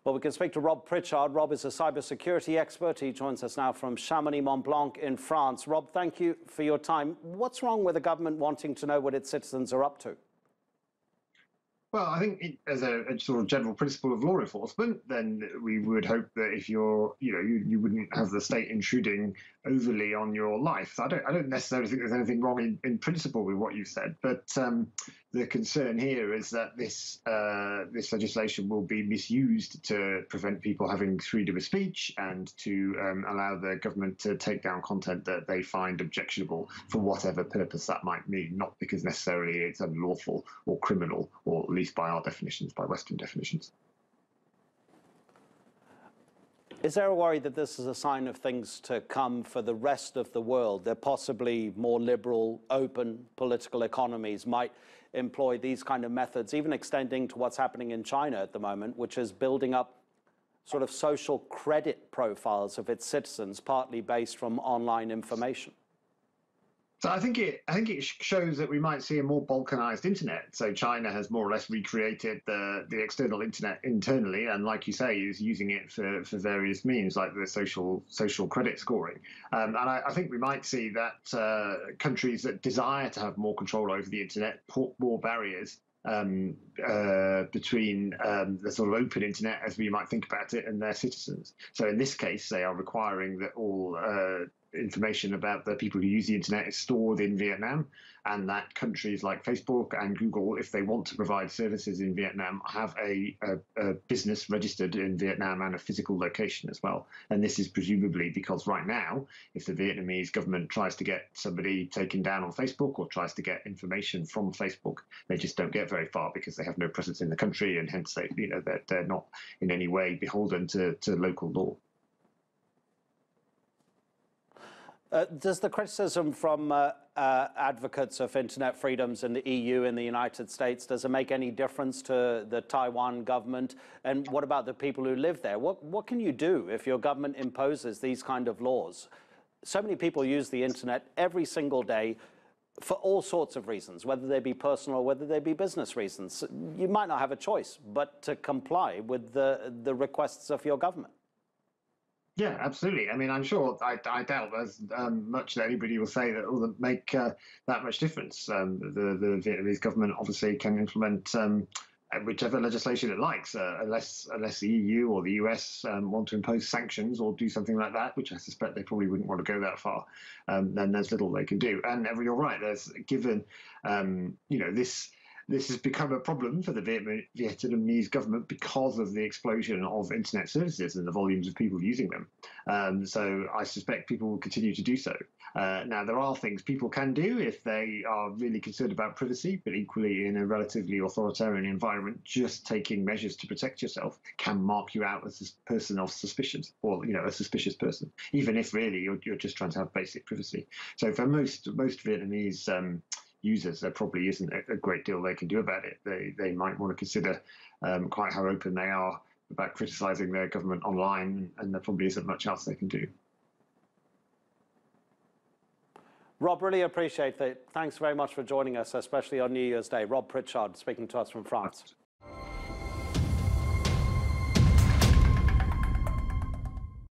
Well, we can speak to Rob Pritchard. Rob is a cybersecurity expert. He joins us now from Chamonix-Mont-Blanc in France. Rob, thank you for your time. What's wrong with the government wanting to know what its citizens are up to? Well, I think as a sort of general principle of law enforcement, then we would hope that if you wouldn't have the state intruding overly on your life. So I don't necessarily think there's anything wrong in principle with what you've said, but the concern here is that this legislation will be misused to prevent people having freedom of speech and to allow the government to take down content that they find objectionable for whatever purpose that might mean, not because necessarily it's unlawful or criminal, or at least by our definitions, by Western definitions. Is there a worry that this is a sign of things to come for the rest of the world? That possibly more liberal, open political economies might employ these kind of methods, even extending to what's happening in China at the moment, which is building up sort of social credit profiles of its citizens, partly based from online information? So I think it shows that we might see a more balkanized internet. So China has more or less recreated the external internet internally, and like you say, is using it for various means, like the social credit scoring. And I think we might see that countries that desire to have more control over the internet put more barriers between the sort of open internet, as we might think about it, and their citizens. So in this case, they are requiring that all information about the people who use the internet is stored in Vietnam, and that countries like Facebook and Google, if they want to provide services in Vietnam, have a business registered in Vietnam and a physical location as well. And this is presumably because right now, if the Vietnamese government tries to get somebody taken down on Facebook or tries to get information from Facebook, they just don't get very far because they have no presence in the country, and hence they're not in any way beholden to local law. Does the criticism from advocates of internet freedoms in the EU and the United States, does it make any difference to the Taiwan government? And what about the people who live there? What can you do if your government imposes these kind of laws? So many people use the internet every single day for all sorts of reasons, whether they be personal or whether they be business reasons. You might not have a choice but to comply with the requests of your government. Yeah, absolutely. I mean, I'm sure, I doubt as much that anybody will say that it will make that much difference. The Vietnamese government obviously can implement whichever legislation it likes, unless the EU or the US want to impose sanctions or do something like that, which I suspect they probably wouldn't want to go that far. Then there's little they can do. And you're right. There's given This has become a problem for the Vietnamese government because of the explosion of internet services and the volumes of people using them. So I suspect people will continue to do so. Now, there are things people can do if they are really concerned about privacy, but equally in a relatively authoritarian environment, just taking measures to protect yourself can mark you out as a person of suspicion, or a suspicious person, even if really you're just trying to have basic privacy. So for most Vietnamese users, there probably isn't a great deal they can do about it. They might want to consider quite how open they are about criticising their government online, and there probably isn't much else they can do. Rob, really appreciate that. Thanks very much for joining us, especially on New Year's Day. Rob Pritchard speaking to us from France.